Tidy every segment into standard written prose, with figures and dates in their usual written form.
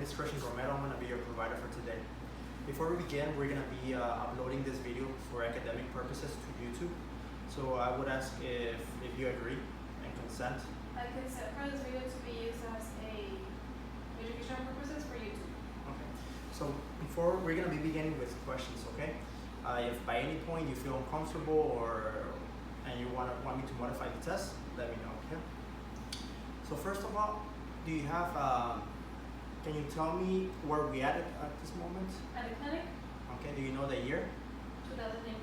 is Christian Romero. I'm going to be your provider for today. Before we begin, we're going to be uploading this video for academic purposes to YouTube. So I would ask if you agree and consent. I consent for this video to be used as a educational purposes for YouTube. Okay. So before we're going to be beginning with questions, okay? If by any point you feel uncomfortable and you want me to modify the test, let me know, okay? So first of all, do you have, can you tell me where we at this moment? At the clinic, Okay, do you know the year? 2019.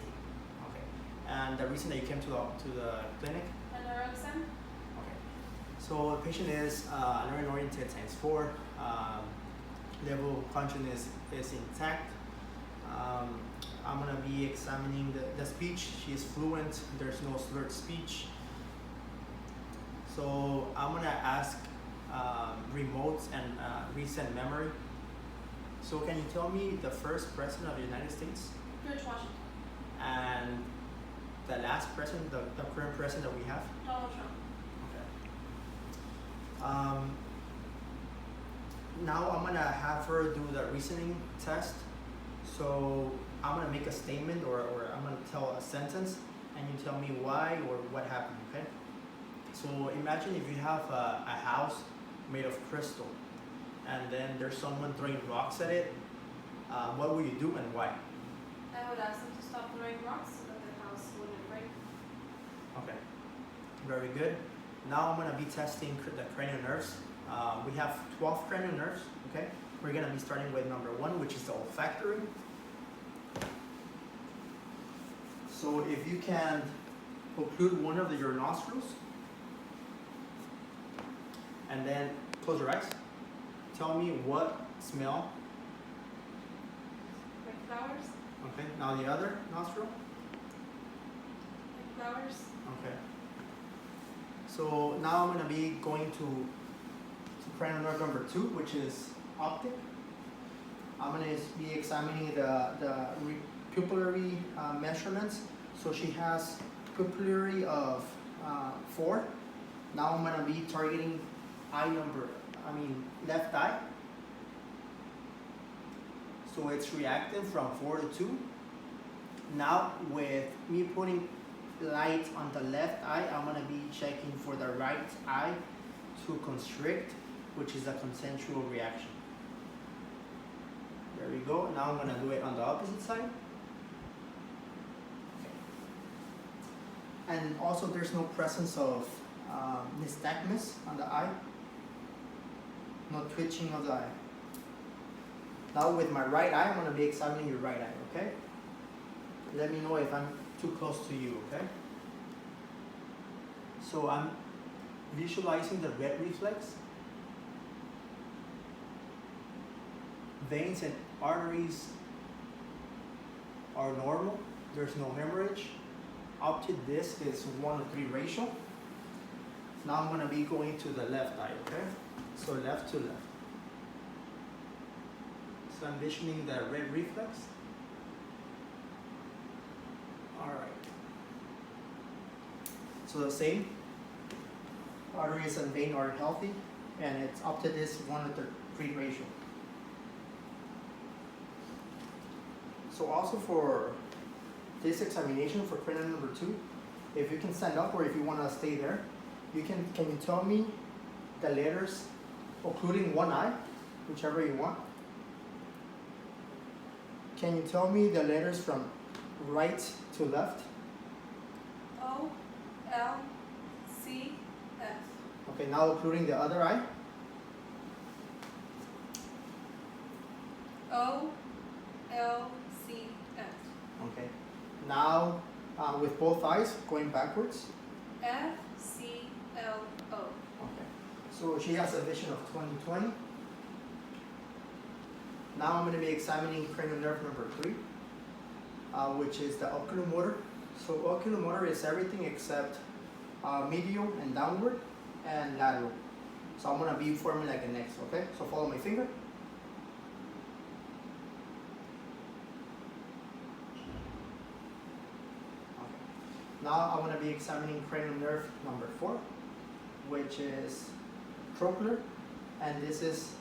Okay. And the reason that you came to the clinic? An oral exam, Okay. So the patient is learning-oriented ×4. Level of consciousness is intact. I'm going to be examining the speech. She is fluent. There's no slurred speech. So I'm going to ask remote and recent memory. So can you tell me the first president of the United States George Washington, and the last president, the current president that we have? Donald Trump. Okay. Now I'm gonna have her do the reasoning test. So I'm gonna make a statement or I'm gonna tell a sentence and you tell me why or what happened, okay? So imagine if you have a house made of crystal and then there's someone throwing rocks at it, what will you do and why? I would ask them to stop throwing rocks so that the house wouldn't break. Okay, very good. Now I'm gonna be testing the cranial nerves. We have 12 cranial nerves, okay? We're gonna be starting with number 1, which is the olfactory. So if you can occlude one of your nostrils and then close your eyes. Tell me what smell. Like flowers, Okay, now the other nostril. like flowers, Okay. So now I'm gonna be going to cranial nerve number 2, which is optic. I'm gonna be examining the pupillary measurements. So she has pupillary of 4. Now I'm gonna be targeting left eye. So it's reactive from 4 to 2. Now with me putting light on the left eye, I'm gonna be checking for the right eye to constrict, which is a consensual reaction. There we go. Now I'm gonna do it on the opposite side. And also there's no presence of nystagmus on the eye. No twitching of the eye. Now with my right eye, I'm gonna be examining your right eye, okay? Let me know if I'm too close to you, okay? So I'm visualizing the red reflex. Veins and arteries are normal. There's no hemorrhage. Optic disc is 1:3 ratio. Now I'm gonna be going to the left eye, okay? So left to left. So I'm visioning the red reflex. Alright. So the same. Arteries and vein are healthy and it's optic disc 1:3 ratio. So also for this examination for cranial number 2, if you can stand up or if you want to stay there, can you tell me the letters occluding one eye, whichever you want? Can you tell me the letters from right to left? O, L, C, F. Okay, now occluding the other eye. O, L, C, F. Okay. Now with both eyes going backwards. F, C, L, O. Okay. So she has a vision of 20/20. Now I'm going to be examining cranial nerve number 3, which is the oculomotor. So oculomotor is everything except medial and downward and lateral. So I'm going to be forming like an X, okay? So follow my finger. Now I'm going to be examining cranial nerve number 4, which is trochlear, and this is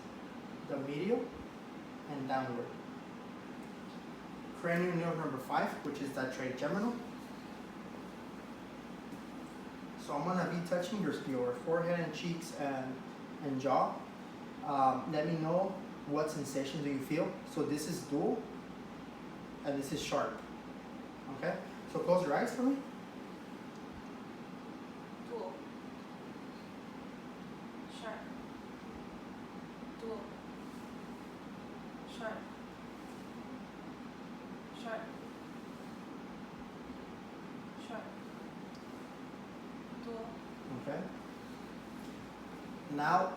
the medial, and downward. Cranial nerve number 5, which is the trigeminal. So I'm gonna be touching your forehead and cheeks and jaw. Let me know what sensation do you feel. So this is dual, and this is sharp. Okay, so close your eyes for me. Dual. Sharp. Dual. Sharp. Sharp. Sharp. Dual. Okay. Now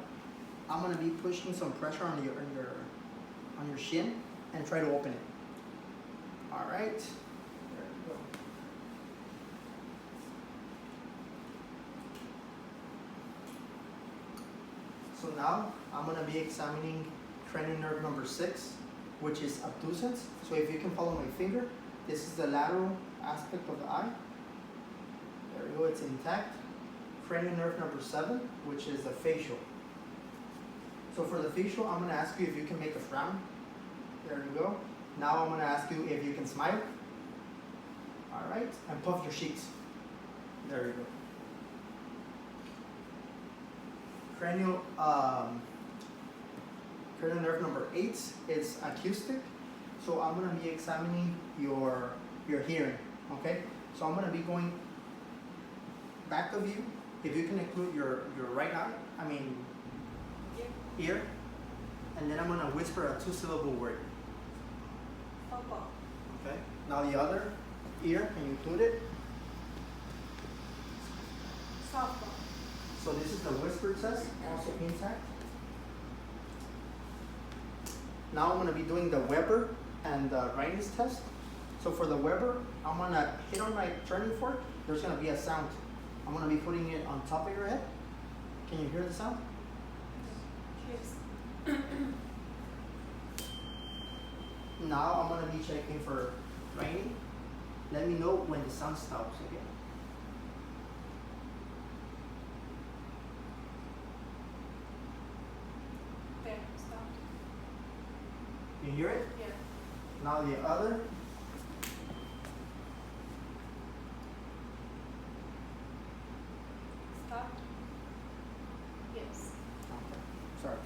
I'm gonna be pushing some pressure on your shin and try to open it. All right. There we go. So now I'm gonna be examining cranial nerve number 6, which is obtuscens. So if you can follow my finger, this is the lateral aspect of the eye. There we go, it's intact. Cranial nerve number 7, which is the facial. So for the facial, I'm gonna ask you if you can make a frown. There you go. Now I'm gonna ask you if you can smile. All right, and puff your cheeks. There you go. Cranial nerve number 8 is acoustic. So I'm gonna be examining your hearing. Okay. So I'm gonna be going back of you. If you can include your right eye, ear, and then I'm gonna whisper a 2-syllable word. Football. Okay. Now the other ear, can you include it? Softball. So this is the whisper test, also intact. Now I'm gonna be doing the Weber and the Rein's test. So for the Weber, I'm gonna hit on my turning fork. There's gonna be a sound. I'm gonna be putting it on top of your head. Can you hear the sound? Kiss. Now I'm gonna be checking for Reiny. Let me know when the sound stops again. There. Stop. You hear it? Yeah. Now the other. Stop. Yes. Okay, sorry.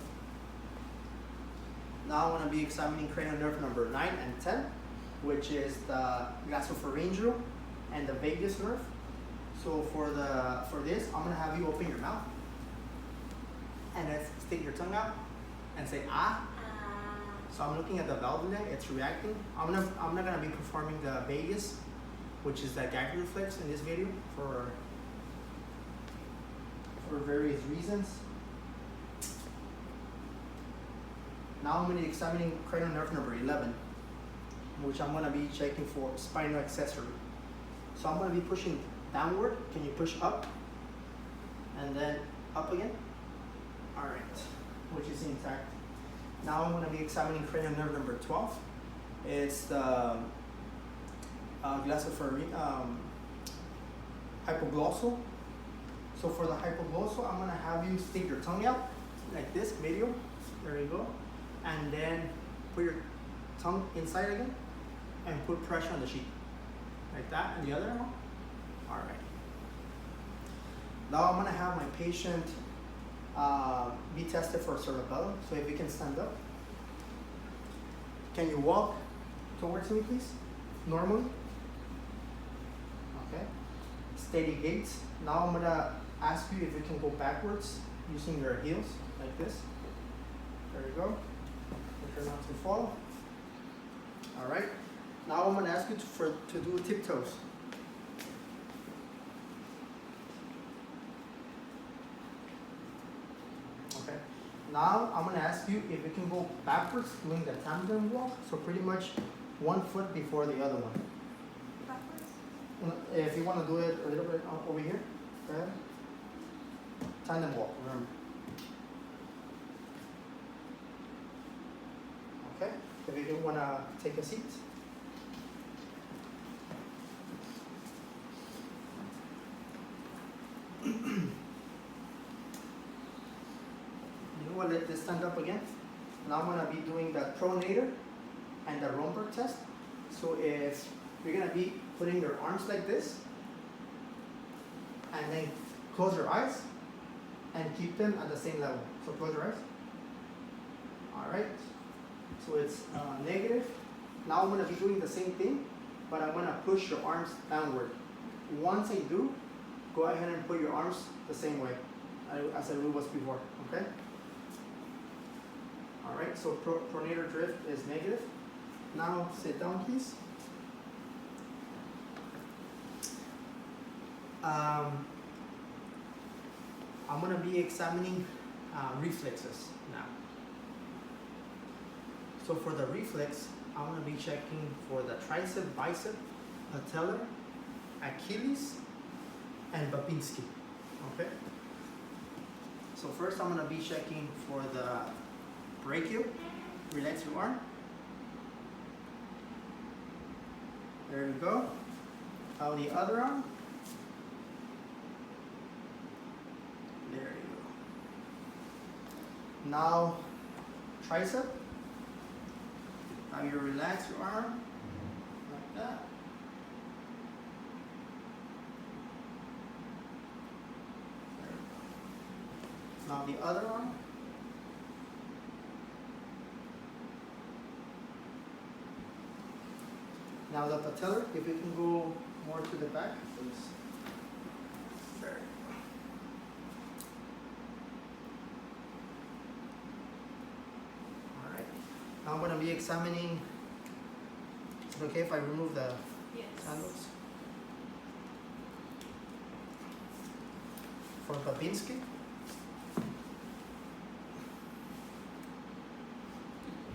Now I'm going to be examining cranial nerve number 9 and 10, which is the glossopharyngeal and the vagus nerve. So for this, I'm going to have you open your mouth and then stick your tongue out and say ah. So I'm looking at the valvula, it's reacting. I'm not going to be performing the vagus, which is the gag reflex in this video for various reasons. Now I'm going to be examining cranial nerve number 11, which I'm going to be checking for spinal accessory. So I'm going to be pushing downward. Can you push up? And then up again? All right, which is intact. Now I'm going to be examining cranial nerve number 12. It's the hypoglossal. So for the hypoglossal, I'm going to have you stick your tongue out like this, video. There you go. And then put your tongue inside again and put pressure on the cheek. Like that, and the other one. All right. Now I'm going to have my patient be tested for cerebellum. So if you can stand up. Can you walk towards me, please? Normally. Okay. Steady gaits. Now I'm going to ask you if you can go backwards using your heels like this. There you go. Make sure not to fall. All right. Now I'm going to ask you to do tiptoes. Okay. Now I'm going to ask you if you can go backwards doing the tandem walk. So pretty much one foot before the other one. Backwards. If you want to do it a little bit over here, go ahead. Tandem walk, remember. Okay, if you want to take a seat. You know what, let this stand up again. Now I'm gonna be doing the pronator and the Romberg test. So if you're gonna be putting your arms like this, and then close your eyes, and keep them at the same level. So close your eyes. All right. So it's negative. Now I'm gonna be doing the same thing, but I'm gonna push your arms downward. Once I do, go ahead and put your arms the same way as I was before, okay? All right, so pronator drift is negative. Now sit down, please. I'm gonna be examining reflexes now. So for the reflex, I'm gonna be checking for the tricep, bicep, patellar, Achilles, and Babinski, okay? So first I'm gonna be checking for the brachial, relax your arm. There we go. Now the other arm. There you go. Now tricep. Now you relax your arm like that. There we go. Now the other arm. Now the patellar, if you can go more to the back, please. There you go. All right. Now I'm going to be examining. Is it okay if I remove the Yes. sandals? For Babinski.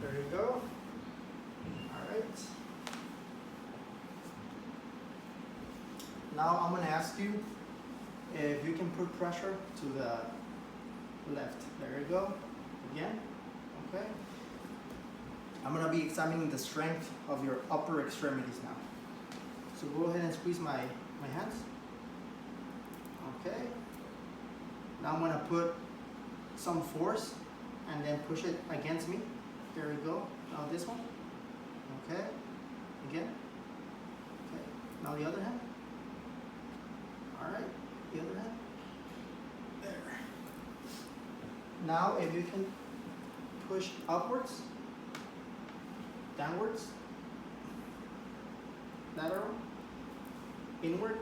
There you go. All right. Now I'm going to ask you if you can put pressure to the left. There you go. Again. Okay. I'm going to be examining the strength of your upper extremities now. So go ahead and squeeze my hands. Okay. Now I'm going to put some force and then push it against me. There we go. Now this one. Okay. Again. Okay. Now the other hand. All right, the other hand. There. Now, if you can push upwards, downwards, lateral, inward.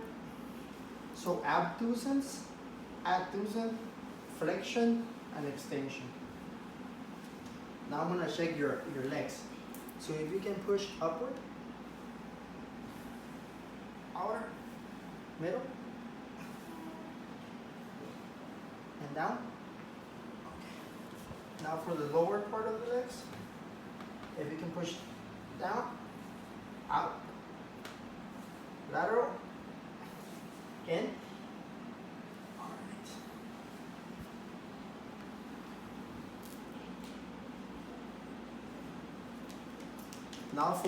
So abducens, flexion, and extension. Now I'm gonna check your legs. So if you can push upward, outer, middle, and down. Okay. Now for the lower part of the legs, if you can push down, out, lateral, in. All right. Now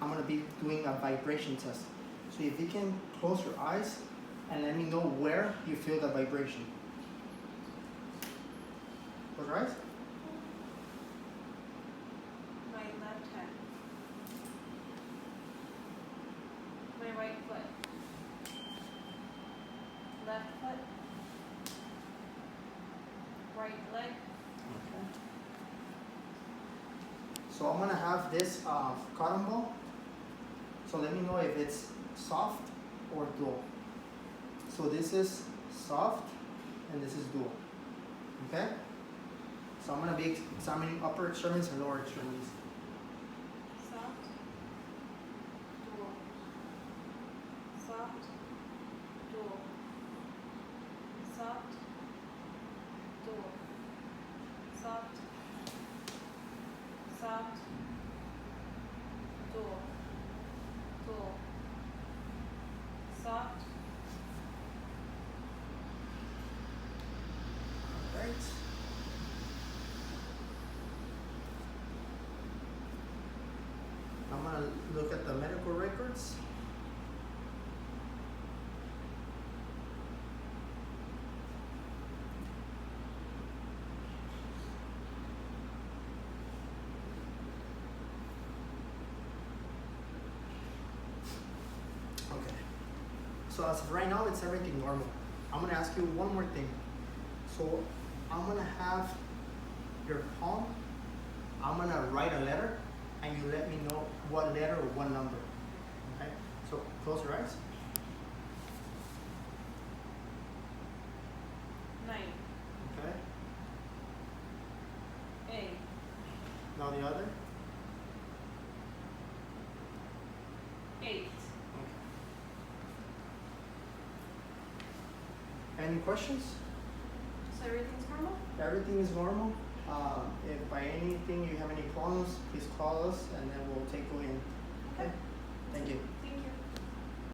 I'm gonna be doing a vibration test. So if you can close your eyes and let me know where you feel the vibration. Close your eyes. My left hand. My right foot. Left foot. Right leg. Okay. So I'm gonna have this cotton ball. So let me know if it's soft or dull. So this is soft and this is dual. Okay? So I'm gonna be examining upper extremities and lower extremities. Soft. Dual. Soft. Dual. Soft. Dual. Soft. Soft. Dual. Dual. Soft. Alright. I'm gonna look at the medical records. So as of right now, it's everything normal. I'm gonna ask you one more thing. So I'm gonna have your palm. I'm gonna write a letter, and you let me know what letter or what number. Okay. So close your eyes. 9, Okay. 8, Now the other. 8. Okay. Any questions? So everything's normal? Everything is normal. If by anything you have any problems, please call us and then we'll take you in. Okay? Thank you.